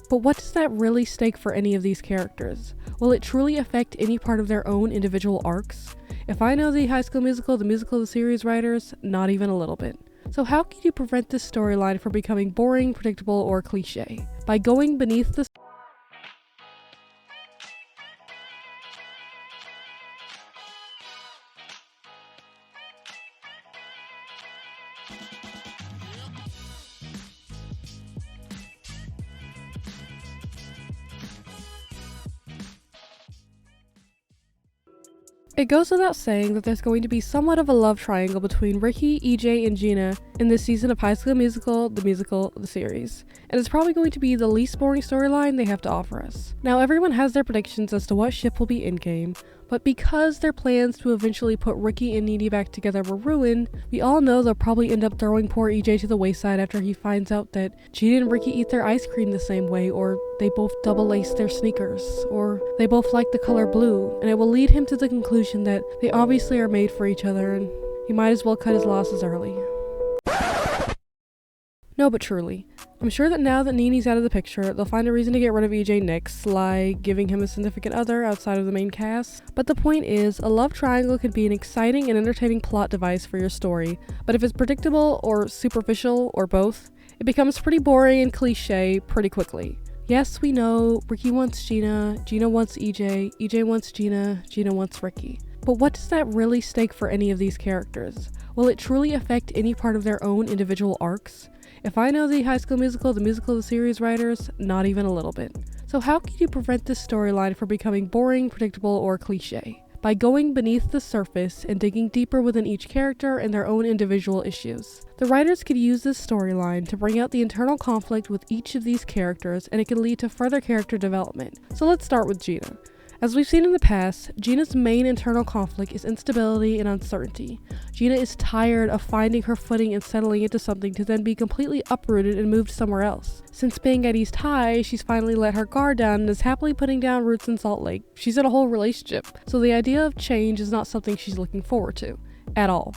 But what does that really stake for any of these characters? Will it truly affect any part of their own individual arcs? If I know the High School Musical, the series writers, not even a little bit. So how can you prevent this storyline from becoming boring, predictable, or cliche? By going beneath the It goes without saying that there's going to be somewhat of a love triangle between Ricky, EJ, and Gina in this season of High School Musical, the series. And it's probably going to be the least boring storyline they have to offer us. Now, everyone has their predictions as to what ship will be in-game, but because their plans to eventually put Ricky and Nene back together were ruined, we all know they'll probably end up throwing poor EJ to the wayside after he finds out that Gina and Ricky eat their ice cream the same way, or they both double-lace their sneakers, or they both like the color blue, and it will lead him to the conclusion that they obviously are made for each other and he might as well cut his losses early. No, but truly, I'm sure that now that Nene's out of the picture, they'll find a reason to get rid of EJ next, like giving him a significant other outside of the main cast. But the point is, a love triangle can be an exciting and entertaining plot device for your story, but if it's predictable or superficial or both, it becomes pretty boring and cliche pretty quickly. Yes, we know, Ricky wants Gina, Gina wants EJ, EJ wants Gina, Gina wants Ricky. But what does that really stake for any of these characters? Will it truly affect any part of their own individual arcs? If I know the High School Musical, the series writers, not even a little bit. So how can you prevent this storyline from becoming boring, predictable, or cliche? By going beneath the surface and digging deeper within each character and their own individual issues. The writers could use this storyline to bring out the internal conflict with each of these characters, and it can lead to further character development. So let's start with Gina. As we've seen in the past, Gina's main internal conflict is instability and uncertainty. Gina is tired of finding her footing and settling into something to then be completely uprooted and moved somewhere else. Since being at East High, she's finally let her guard down and is happily putting down roots in Salt Lake. She's in a whole relationship, so the idea of change is not something she's looking forward to, at all.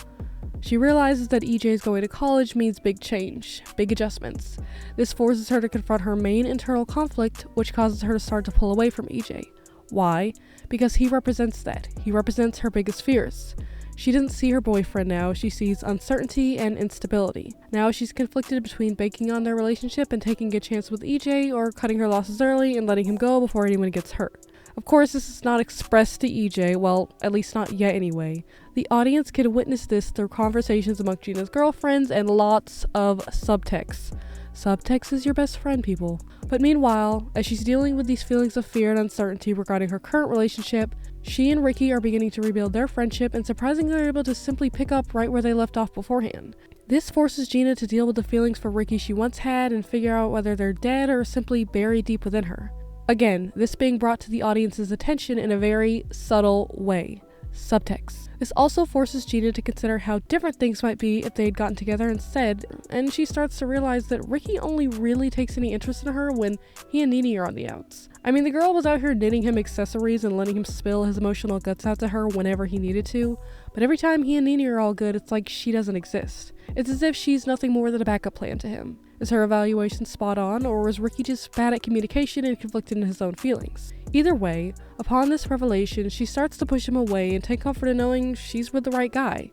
She realizes that EJ's going to college means big change, big adjustments. This forces her to confront her main internal conflict, which causes her to start to pull away from EJ. Why? Because he represents that. He represents her biggest fears. She doesn't see her boyfriend now, she sees uncertainty and instability. Now she's conflicted between banking on their relationship and taking a chance with EJ, or cutting her losses early and letting him go before anyone gets hurt. Of course, this is not expressed to EJ, well, at least not yet anyway. The audience can witness this through conversations among Gina's girlfriends and lots of subtext. Subtext is your best friend, people. But meanwhile, as she's dealing with these feelings of fear and uncertainty regarding her current relationship, she and Ricky are beginning to rebuild their friendship, and surprisingly are able to simply pick up right where they left off beforehand. This forces Gina to deal with the feelings for Ricky she once had and figure out whether they're dead or simply buried deep within her. Again, this being brought to the audience's attention in a very subtle way. Subtext. This also forces Gina to consider how different things might be if they had gotten together instead, and she starts to realize that Ricky only really takes any interest in her when he and Nene are on the outs. I mean, the girl was out here knitting him accessories and letting him spill his emotional guts out to her whenever he needed to, but every time he and Nene are all good, it's like she doesn't exist. It's as if she's nothing more than a backup plan to him. Is her evaluation spot on, or was Ricky just bad at communication and conflicted in his own feelings? Either way, upon this revelation, she starts to push him away and take comfort in knowing she's with the right guy.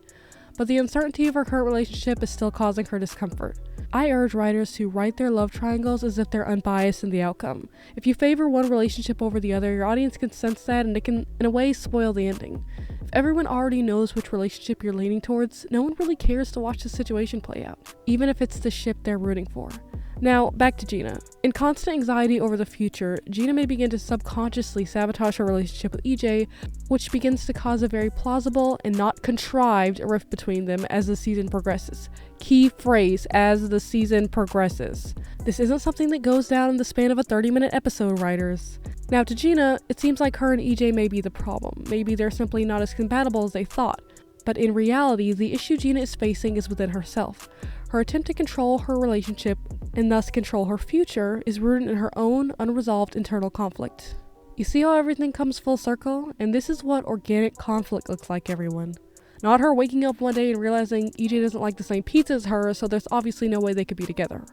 But the uncertainty of her current relationship is still causing her discomfort. I urge writers to write their love triangles as if they're unbiased in the outcome. If you favor one relationship over the other, your audience can sense that, and it can, in a way, spoil the ending. If everyone already knows which relationship you're leaning towards, no one really cares to watch the situation play out, even if it's the ship they're rooting for. Now, back to Gina. In constant anxiety over the future, Gina may begin to subconsciously sabotage her relationship with EJ, which begins to cause a very plausible and not contrived rift between them as the season progresses. Key phrase, as the season progresses. This isn't something that goes down in the span of a 30-minute episode, writers. Now to Gina, it seems like her and EJ may be the problem. Maybe they're simply not as compatible as they thought. But in reality, the issue Gina is facing is within herself. Her attempt to control her relationship, and thus control her future, is rooted in her own unresolved internal conflict. You see how everything comes full circle? And this is what organic conflict looks like, everyone. Not her waking up one day and realizing EJ doesn't like the same pizza as her, so there's obviously no way they could be together.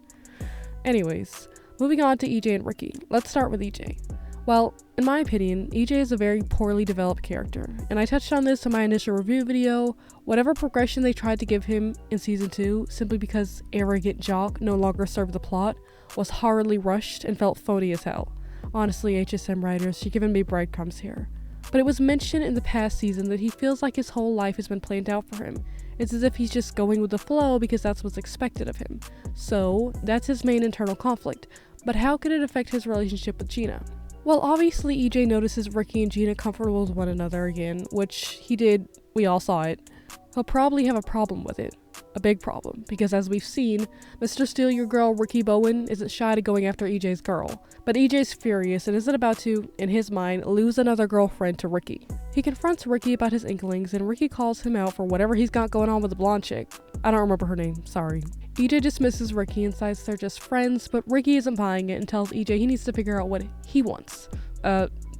Anyways, Moving on to EJ and Ricky. Let's start with EJ. Well, in my opinion, EJ is a very poorly developed character, and I touched on this in my initial review video. Whatever progression they tried to give him in season 2, simply because arrogant jock no longer served the plot, was horribly rushed and felt phony as hell. Honestly, HSM writers, you're giving me breadcrumbs here. But it was mentioned in the past season that he feels like his whole life has been planned out for him. It's as if he's just going with the flow because that's what's expected of him. So, that's his main internal conflict. But how could it affect his relationship with Gina? Well, obviously EJ notices Ricky and Gina comfortable with one another again, which he did, we all saw it. He'll probably have a problem with it. A big problem, because as we've seen, Mr. Steal Your Girl Ricky Bowen isn't shy to going after EJ's girl. But EJ's furious and isn't about to, in his mind, lose another girlfriend to Ricky. He confronts Ricky about his inklings, and Ricky calls him out for whatever he's got going on with the blonde chick. I don't remember her name, sorry. EJ dismisses Ricky and says they're just friends, but Ricky isn't buying it and tells EJ he needs to figure out what he wants.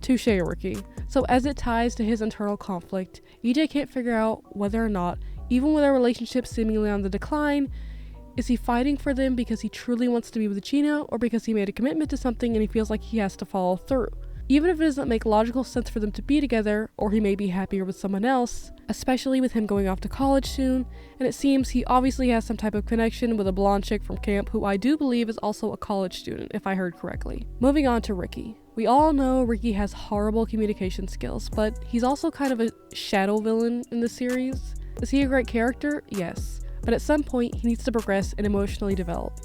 Touche, Ricky. So as it ties to his internal conflict, EJ can't figure out whether or not, even with their relationship seemingly on the decline, is he fighting for them because he truly wants to be with Gina, or because he made a commitment to something and he feels like he has to follow through. Even if it doesn't make logical sense for them to be together, or he may be happier with someone else, especially with him going off to college soon, and it seems he obviously has some type of connection with a blonde chick from camp who I do believe is also a college student, if I heard correctly. Moving on to Ricky. We all know Ricky has horrible communication skills, but he's also kind of a shadow villain in the series. Is he a great character? Yes. But at some point, he needs to progress and emotionally develop.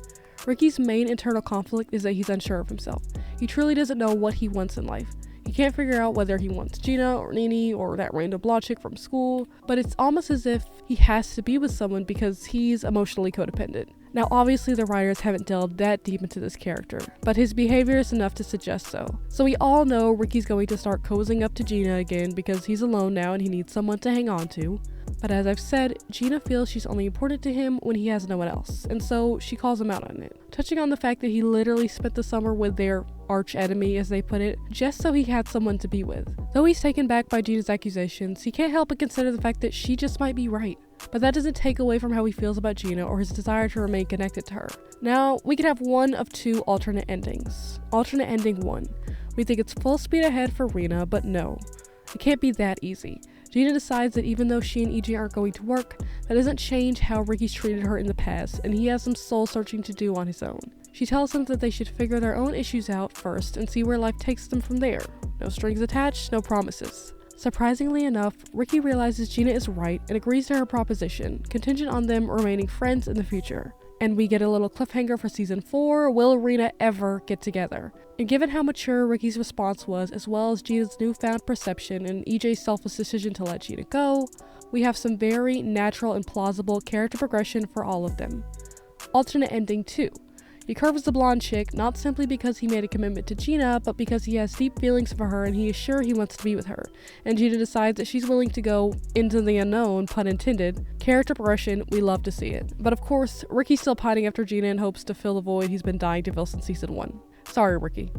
Ricky's main internal conflict is that he's unsure of himself. He truly doesn't know what he wants in life. He can't figure out whether he wants Gina or Nene or that random blonde chick from school, but it's almost as if he has to be with someone because he's emotionally codependent. Now obviously the writers haven't delved that deep into this character, but his behavior is enough to suggest so. So we all know Ricky's going to start cozying up to Gina again because he's alone now and he needs someone to hang on to. But as I've said, Gina feels she's only important to him when he has no one else, and so she calls him out on it, touching on the fact that he literally spent the summer with their arch enemy, as they put it, just so he had someone to be with. Though he's taken back by Gina's accusations, he can't help but consider the fact that she just might be right. But that doesn't take away from how he feels about Gina or his desire to remain connected to her. Now, we could have one of two alternate endings. Alternate ending 1. We think it's full speed ahead for Rina, but no. It can't be that easy. Gina decides that even though she and EJ aren't going to work, that doesn't change how Ricky's treated her in the past, and he has some soul searching to do on his own. She tells him that they should figure their own issues out first and see where life takes them from there. No strings attached, no promises. Surprisingly enough, Ricky realizes Gina is right and agrees to her proposition, contingent on them remaining friends in the future. And we get a little cliffhanger for season 4, will Rina ever get together? And given how mature Ricky's response was, as well as Gina's newfound perception and EJ's selfless decision to let Gina go, we have some very natural and plausible character progression for all of them. Alternate ending 2. He curves the blonde chick, not simply because he made a commitment to Gina, but because he has deep feelings for her and he is sure he wants to be with her. And Gina decides that she's willing to go into the unknown, pun intended. Character progression, we love to see it. But of course, Ricky's still pining after Gina in hopes to fill the void he's been dying to fill since season 1. Sorry, Ricky.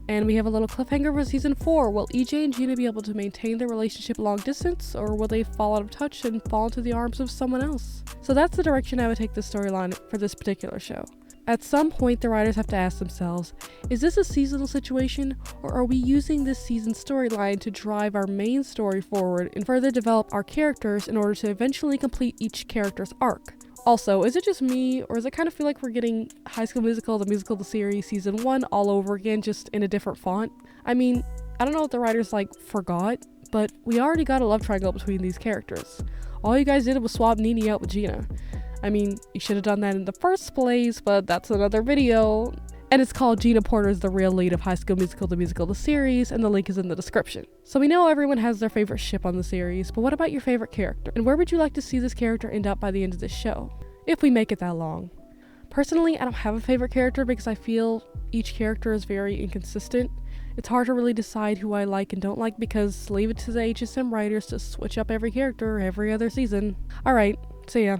And we have a little cliffhanger for season 4. Will EJ and Gina be able to maintain their relationship long distance, or will they fall out of touch and fall into the arms of someone else? So that's the direction I would take the storyline for this particular show. At some point, the writers have to ask themselves, is this a seasonal situation, or are we using this season's storyline to drive our main story forward and further develop our characters in order to eventually complete each character's arc? Also, is it just me, or does it kind of feel like we're getting High School Musical, the musical, the series, season 1 all over again, just in a different font? I mean, I don't know if the writers forgot, but we already got a love triangle between these characters. All you guys did was swap Nene out with Gina. I mean, you should have done that in the first place, but that's another video. And it's called Gina Porter's the real lead of High School Musical, the series, and the link is in the description. So we know everyone has their favorite ship on the series, but what about your favorite character? And where would you like to see this character end up by the end of this show, if we make it that long? Personally, I don't have a favorite character because I feel each character is very inconsistent. It's hard to really decide who I like and don't like because leave it to the HSM writers to switch up every character every other season. Alright, see ya.